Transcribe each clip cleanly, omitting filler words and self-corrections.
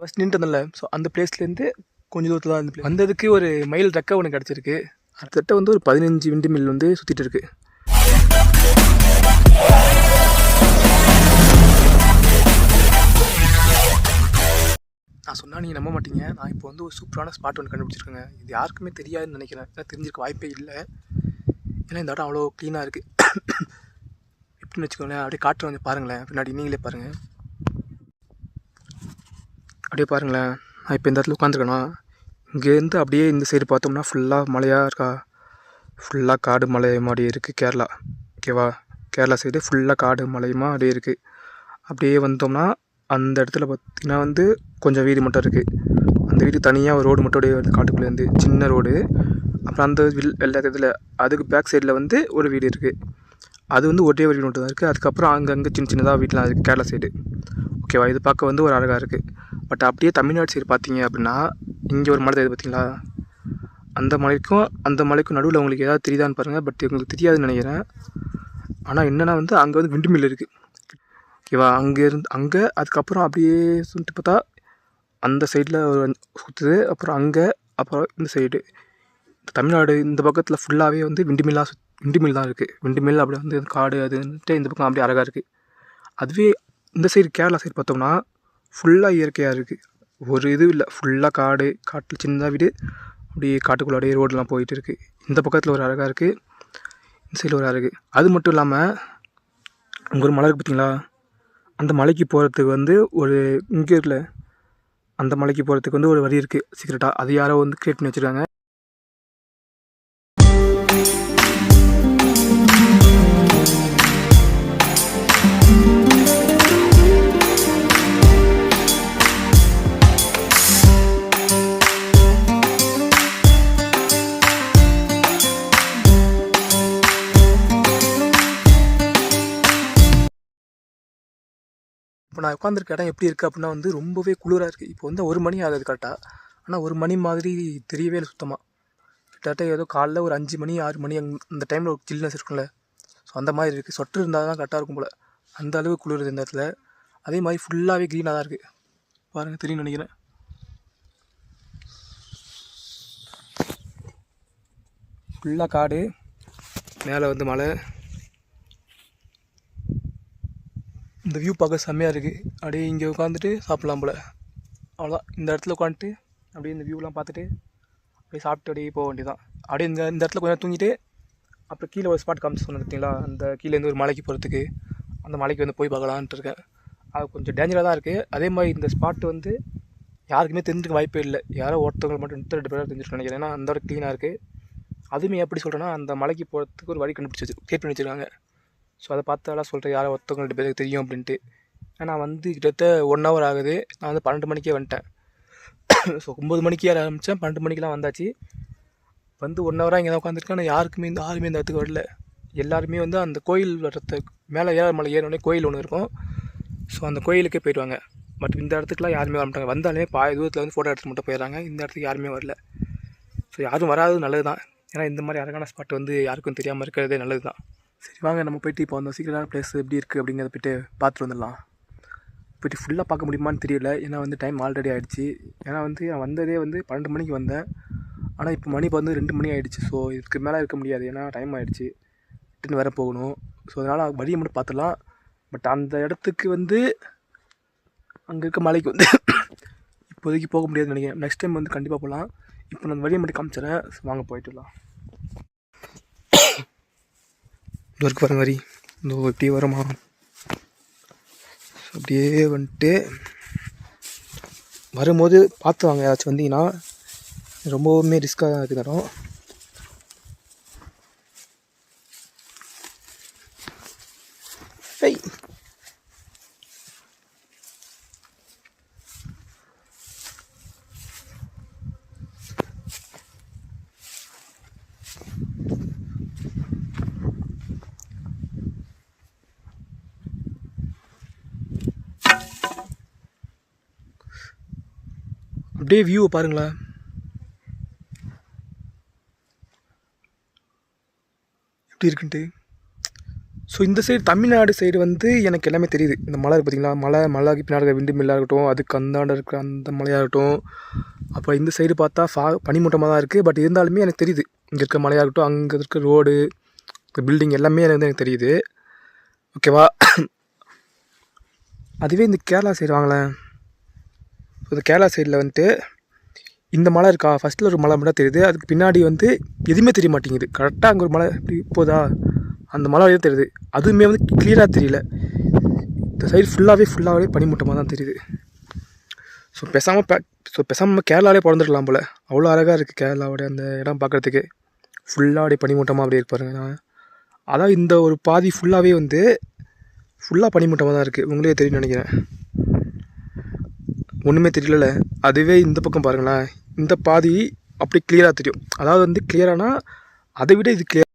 First நின்றுட்டு இருந்தேன்ல, so அந்த பிளேஸ்லேருந்து கொஞ்சம் தூரத்தில் தான் அந்த வந்ததுக்கு ஒரு மயில் ரெக்கை ஒன்று கிடச்சிருக்கு. அடுத்தட்ட வந்து ஒரு 15 விண்டு மில் வந்து சுற்றிட்டு இருக்கு. நான் சொன்னால் நீங்கள் நம்ப மாட்டீங்க. நான் இப்போ வந்து ஒரு சூப்பரான ஸ்பாட் ஒன்று கண்டுபிடிச்சிருக்கேங்க. இது யாருக்குமே தெரியாதுன்னு நினைக்கிறேன். ஏன்னா தெரிஞ்சிருக்க வாய்ப்பே இல்லை. ஏன்னா இந்த இடம் அவ்வளோ க்ளீனாக இருக்குது. எப்படின்னு வச்சுக்கோங்களேன், அப்படியே காற்று வந்து பாருங்களேன். பின்னாடி நீங்களே பாருங்கள், அப்படியே பாருங்களேன். நான் இப்போ இந்த இடத்துல உட்காந்துருக்கேன்னா, இங்கேருந்து அப்படியே இந்த சைடு பார்த்தோம்னா ஃபுல்லாக மலையாக இருக்கா, ஃபுல்லாக காடு மலை மாதிரியே இருக்குது கேரளா. ஓகேவா, கேரளா சைடு ஃபுல்லாக காடு மலையுமா அப்படியே இருக்குது. அப்படியே வந்தோம்னா அந்த இடத்துல பார்த்திங்கன்னா வந்து கொஞ்சம் வீடு மட்டும் இருக்குது. அந்த வீடு தனியாக ஒரு ரோடு மட்டும் அப்படியே வந்து காட்டுக்குள்ளேருந்து சின்ன ரோடு. அப்புறம் அந்த வெள்ளை இதில் அதுக்கு பேக் சைடில் வந்து ஒரு வீடு இருக்குது. அது வந்து ஒரே ஒரு வீடு மட்டும் தான் இருக்குது. அதுக்கப்புறம் அங்கங்கே சின்ன சின்னதாக வீட்டெலாம் இருக்குது கேரளா சைடு. ஓகேவா, இது பார்க்க வந்து ஒரு அழகாக இருக்குது. பட் அப்படியே தமிழ்நாடு சைடு பார்த்தீங்க அப்படின்னா, இங்கே ஒரு மலை தெரியுது பார்த்தீங்களா, அந்த மலைக்கும் நடுவில் உங்களுக்கு ஏதாவது தெரியுதான்னு பாருங்கள். பட் உங்களுக்கு தெரியாதுன்னு நினைக்கிறேன். ஆனால் என்னென்னா வந்து அங்கே வந்து விண்டு மில் இருக்குது. ஓகேவா, அங்கே அதுக்கப்புறம் அப்படியே சுற்றி பார்த்தா அந்த சைடில் ஒரு சுற்றுது. அப்புறம் அப்புறம் இந்த சைடு தமிழ்நாடு இந்த பக்கத்தில் ஃபுல்லாகவே வந்து விண்டு மில் தான் இருக்குது. விண்டு மில் அப்படியே வந்து காடு அதுன்ட்டு இந்த பக்கம் அப்படியே அழகாக இருக்குது. அதுவே இந்த சைடு கேரளா சைடு பார்த்தோம்னா ஃபுல்லாக இயற்கையாக இருக்குது. ஒரு இது இல்லை, ஃபுல்லாக காட்டில் சின்னதாக வீடு அப்படியே காட்டுக்குள்ளே அப்படியே ரோடெலாம் போயிட்டு இருக்குது. இந்த பக்கத்தில் ஒரு அழகாக இருக்குது, இந்த சைடில் ஒரு அழகு. அது மட்டும் இல்லாமல் அங்கே ஒரு மலை இருக்குது பார்த்தீங்களா, அந்த மலைக்கு போகிறதுக்கு வந்து ஒரு இங்கே இருக்குல்ல, அந்த மலைக்கு போகிறதுக்கு வந்து ஒரு வழி இருக்குது சீக்கிரட்டாக. அது யாரோ வந்து கிரியேட் பண்ணி வச்சுருக்காங்க. இப்போ நான் உட்காந்துருக்க இடம் எப்படி இருக்குது அப்படின்னா வந்து ரொம்பவே குளிராக இருக்குது. இப்போ வந்து 1 மணி ஆகுது கரெக்டாக. ஆனால் 1 மணி மாதிரி தெரியவே இல்லை சுத்தமாக. கிட்டத்தட்ட ஏதோ காலைல ஒரு 5 மணி 6 மணி அந்த டைமில் ஒரு சில்னஸ் இருக்கும்ல, ஸோ அந்த மாதிரி இருக்குது. சொட்டர் இருந்தால் தான் கரெக்டாக இருக்கும் போல், அந்த அளவுக்கு குளிருது இந்த இடத்துல. அதே மாதிரி ஃபுல்லாகவே க்ரீனாக தான் இருக்குது. பாருங்கள், தெரியும்னு நினைக்கிறேன். ஃபுல்லாக காடு, மேலே வந்து மலை. இந்த வியூ பார்க்க செம்மையாக இருக்குது. அப்படியே இங்கே உட்காந்துட்டு சாப்பிட்லாம் போல். அவ்வளோதான், இந்த இடத்துல உட்காந்துட்டு அப்படியே இந்த வியூலாம் பார்த்துட்டு அப்படியே சாப்பிட்டு அப்படியே போக வேண்டியதான். அப்படியே இந்த இடத்துல கொஞ்சம் தூங்கிட்டு அப்புறம் கீழே ஒரு ஸ்பாட் காமிச்சு சொன்னேன் பார்த்தீங்களா, அந்த கீழேருந்து ஒரு மலைக்கு போகிறதுக்கு, அந்த மலைக்கு வந்து போய் பார்க்கலான்ட்டு இருக்கேன். அது கொஞ்சம் டேஞ்சராக தான் இருக்குது. அதே மாதிரி இந்த ஸ்பாட் வந்து யாருக்குமே தெரிஞ்சுக்க வாய்ப்பே இல்லை. யாரோ ஒருத்தவங்க மட்டும் 2 பேராக தெரிஞ்சுட்டு நினைக்கிறேன். ஏன்னா அந்த இடம் க்ளீனாக இருக்குது. அதுவுமே எப்படி சொல்கிறேன்னா, அந்த மலைக்கு போகிறதுக்கு ஒரு வழி கிரியேட் பண்ணி வச்சுருக்காங்க. ஸோ அதை பார்த்தாலாம் சொல்கிறேன், யாரோ ஒருத்தவங்க 2 பேருக்கு தெரியும் அப்படின்ட்டு. ஏன்னா வந்து கிட்டத்தட்ட 1 hour ஆகுது. நான் வந்து 12 மணிக்கே வந்துட்டேன். ஸோ 9 மணிக்கே ஆரம்பித்தேன், 12 மணிக்கெலாம் வந்தாச்சு. வந்து 1 hour இங்கே தான் உட்காந்துருக்கேன். ஆனால் யாருமே இந்த இடத்துக்கு வரல. எல்லாருமே வந்து அந்த கோயில் வர்றதுக்கு மேலே மலை ஏறினோடனே கோயில் ஒன்று இருக்கும். ஸோ அந்த கோயிலுக்கே போயிடுவாங்க. பட் இந்த இடத்துக்குலாம் யாருமே வர மாட்டாங்க. வந்தாலே தூரத்தில் வந்து ஃபோட்டோ எடுத்து மட்டும் போயிடுறாங்க. இந்த இடத்துக்கு யாருமே வரல. ஸோ யாரும் வராது நல்லது தான். ஏன்னா இந்த மாதிரி அழகான ஸ்பாட் வந்து யாருக்கும் தெரியாமல் இருக்கிறதே நல்லது தான். சரி வாங்க, நம்ம போய்ட்டு இப்போ அந்த சீக்கிரட்டான பிளேஸ் எப்படி இருக்குது அப்படிங்கிறத போய்ட்டு பார்த்துட்டு வந்துடலாம். போய்ட்டு ஃபுல்லாக பார்க்க முடியுமான்னு தெரியல. ஏன்னா வந்து டைம் ஆல்ரெடி ஆகிடுச்சு. ஏன்னா வந்து நான் வந்ததே வந்து 12 மணிக்கு வந்தேன். ஆனால் இப்போ மணி வந்து 2 மணி ஆகிடுச்சு. ஸோ இதுக்கு மேலே இருக்க முடியாது, ஏன்னா டைம் ஆகிடுச்சு. ரிட்டன் வேறு போகணும். ஸோ அதனால் வழியை மட்டும் பார்த்துடலாம். பட் அந்த இடத்துக்கு வந்து அங்கே இருக்க மலைக்கு வந்து இப்போதைக்கு போக முடியாதுன்னு நினைக்கிறேன். நெக்ஸ்ட் டைம் வந்து கண்டிப்பாக போகலாம். இப்போ நான் வழியை மட்டும் காமிச்சிடறேன். வாங்க போயிட்டுலாம். இந்த வரைக்கும் வர மாதிரி இந்த இப்படியே வருமா, அப்படியே வந்துட்டு வரும்போது பார்த்து வாங்க. ஏதாச்சும் வந்தீங்கன்னா ரொம்பவுமே ரிஸ்க்காக தான் இருக்குது இடம். அப்படியே வியூவை பாருங்களேன், எப்படி இருக்குன்ட்டு ஸோ இந்த சைடு தமிழ்நாடு சைடு வந்து எனக்கு எல்லாமே தெரியுது. இந்த மலை பார்த்திங்களா, மலைக்கு பின்னாடி இருக்க விண்டு மில்லாக இருக்கட்டும், அதுக்கு அந்தாண்ட இருக்கிற அந்த மலையாகட்டும், அப்புறம் இந்த சைடு பார்த்தா பனிமூட்டமாக தான் இருக்குது. பட் இருந்தாலுமே எனக்கு தெரியுது இங்கே இருக்க மலையாகட்டும், அங்கே இருக்க ரோடு, பில்டிங் எல்லாமே எனக்கு தெரியுது. ஓகேவா? அதுவே இந்த கேரளா சைடு வாங்களேன். ஸோ இந்த கேரளா சைடில் வந்துட்டு இந்த மலை இருக்கா, ஃபஸ்ட்டில் ஒரு மலை மட்டும் தெரியுது, அதுக்கு பின்னாடி வந்து எதுவுமே தெரிய மாட்டேங்குது. கரெக்டாக அங்கே ஒரு மலை இப்படி போதா, அந்த மலை வரையும் தெரியுது, அதுவுமே வந்து கிளியராக தெரியல. இந்த சைடு ஃபுல்லாகவே பனிமூட்டமாக தான் தெரியுது. ஸோ பேசாமல் கேரளாவிலே பிறந்துருக்கலாம் போல், அவ்வளோ அழகாக இருக்குது கேரளாவோடைய அந்த இடம் பார்க்குறதுக்கு. ஃபுல்லாக அப்படியே பனிமூட்டமாக அப்படியே இருப்பாருங்க. அதான் இந்த ஒரு பாதி ஃபுல்லாகவே வந்து ஃபுல்லாக பனிமூட்டமாக தான் இருக்குது. உங்களே தெரியும்னு நினைக்கிறேன். ஒன்றுமே தெரியல. அதுவே இந்த பக்கம் பாருங்களேன், இந்த பாதி அப்படி கிளியராக தெரியும். அதாவது வந்து கிளியரானா அதை விட இது கிளியர்.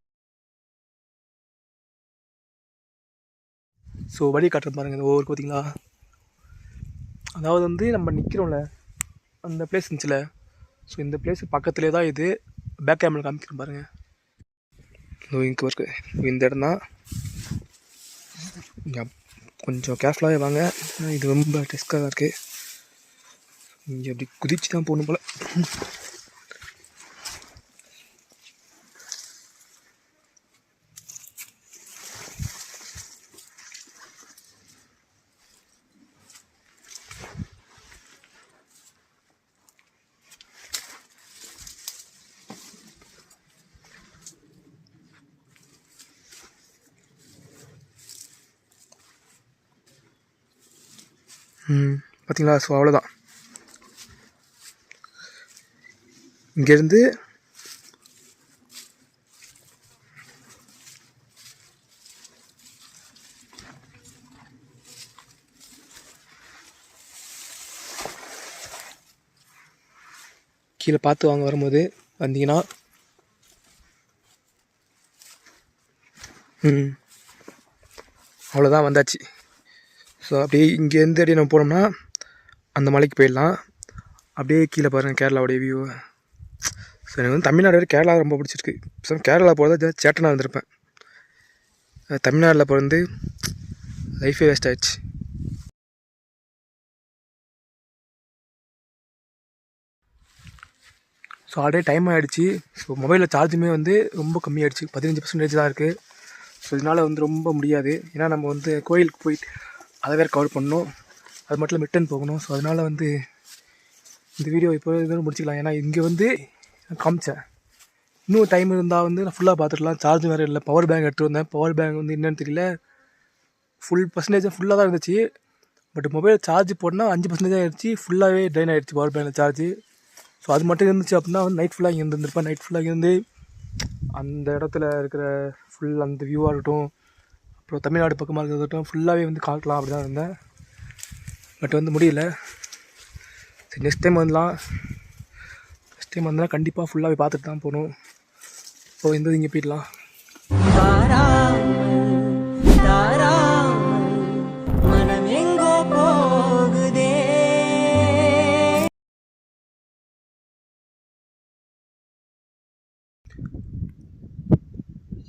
ஸோ வழி காட்டுறது பாருங்கள், இந்த ஒவ்வொரு பார்த்தீங்களா. அதாவது வந்து நம்ம நிற்கிறோம்ல அந்த பிளேஸ் இருந்துச்சுல, ஸோ இந்த பிளேஸ் பக்கத்துலேயே தான் இது. பேக் கேமரா காமிக்கிறேன் பாருங்கள். இங்கே இருக்கு, இந்த இடம் தான். கொஞ்சம் கேர்ஃபுல்லாகவே வாங்க, இது ரொம்ப ரிஸ்க்காக இருக்குது. இங்கே அப்படி குதிச்சு தான் போகணும் போல். பார்த்தீங்களா? ஸோ அவ்வளோதான். இங்கேருந்து கீழே பார்த்து வாங்க வரும்போது வந்தீங்கன்னா அவ்வளோதான், வந்தாச்சு. ஸோ அப்படியே இங்கேருந்து அப்படியே நம்ம போனோம்னா அந்த மலைக்கு போயிடலாம். அப்படியே கீழே பாருங்கள் கேரளாவுடைய வியூ. ஸோ எனக்கு வந்து தமிழ்நாடு வரை கேரளா ரொம்ப பிடிச்சிருக்கு. ஸோ கேரளா போகிறதா சேட்டனாக இருந்திருப்பேன். தமிழ்நாட்டில் பிறந்து லைஃபே வேஸ்ட் ஆகிடுச்சு. ஸோ ஆல்ரெடி டைம் ஆகிடுச்சு. ஸோ மொபைலில் சார்ஜுமே வந்து ரொம்ப கம்மியாகிடுச்சு, 15% தான் இருக்குது. ஸோ இதனால் வந்து ரொம்ப முடியாது. ஏன்னா நம்ம வந்து கோயிலுக்கு போயிட்டு அதை வேறு கவர் பண்ணணும், அது மட்டும் இல்லை ரிட்டன் போகணும். ஸோ அதனால் வந்து இந்த வீடியோ இப்போ இதோட முடிச்சிக்கலாம். ஏன்னா இங்கே வந்து நான் காமிச்சேன், இன்னும் டைம் இருந்தால் வந்து நான் ஃபுல்லாக பார்த்துக்கலாம். சார்ஜ் வேறு இல்லை. பவர் பேங்க் எடுத்துகிட்டு வந்தேன். பவர் பேங்க் வந்து என்னென்னு தெரியல, ஃபுல்லாக தான் இருந்துச்சு. பட் மொபைல் சார்ஜ் போட்டால் 5% ஆகிடுச்சு, ஃபுல்லாகவே ட்ரைன் ஆகிடுச்சு பவர் பேங்கில் சார்ஜ். ஸோ அது மட்டும் இருந்துச்சு அப்படின்னா வந்து நைட் ஃபுல்லாக இங்கே இருந்திருப்பேன். நைட் ஃபுல்லாக இருந்து அந்த இடத்துல இருக்கிற ஃபுல் அந்த வியூவாக இருக்கட்டும், அப்புறம் தமிழ்நாடு பக்கமாக இருக்கிறதும் ஃபுல்லாகவே வந்து காட்டலாம் அப்படி தான் இருந்தேன். பட் வந்து முடியல. சரி, நெக்ஸ்ட் டைம் வந்தால் கண்டிப்பாக ஃபுல்லாகவே பார்த்துட்டு தான் போகணும். ஸோ இந்த இங்கே போயிடலாம்.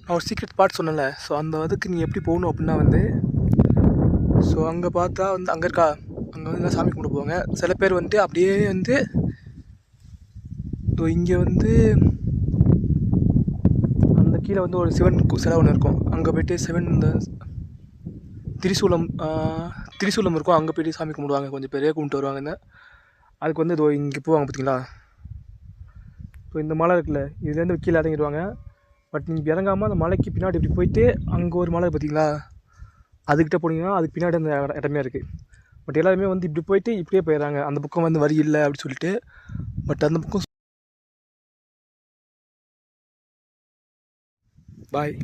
நான் ஒரு சீக்ரெட் பார்ட் சொன்னேன்ல, ஸோ அந்த அதுக்கு நீங்கள் எப்படி போகணும் அப்படின்னா வந்து, ஸோ அங்கே பார்த்தா வந்து அங்கே வந்து சாமி கும்பிட போவாங்க. சில பேர் வந்துட்டு அப்படியே வந்து இங்கே வந்து அந்த கீழே வந்து ஒரு சிவன் சிலை ஒன்று இருக்கும், அங்கே போய்ட்டு சிவன் இந்த திரிசூலம் இருக்கும், அங்கே போய்ட்டு சாமி கும்பிடுவாங்க. கொஞ்சம் பேரே கும்பிட்டு வருவாங்க. அதுக்கு வந்து இங்கே போவாங்க பார்த்தீங்களா. ஸோ இந்த மலை இருக்குல்ல, இதுலேருந்து கீழே இறங்கிடுவாங்க. பட் நீங்கள் இறங்காமல் அந்த மலைக்கு பின்னாடி இப்படி போயிட்டு அங்கே ஒரு மலை பார்த்தீங்களா, அதுக்கிட்ட போனீங்கன்னா அதுக்கு பின்னாடி அந்த இடமே இருக்குது. பட் எல்லாருமே வந்து இப்படி போயிட்டு இப்படியே போயிடுறாங்க. அந்த பக்கம் வந்து வரி இல்லை அப்படி சொல்லிட்டு. பட் அந்த பக்கம் பாய்.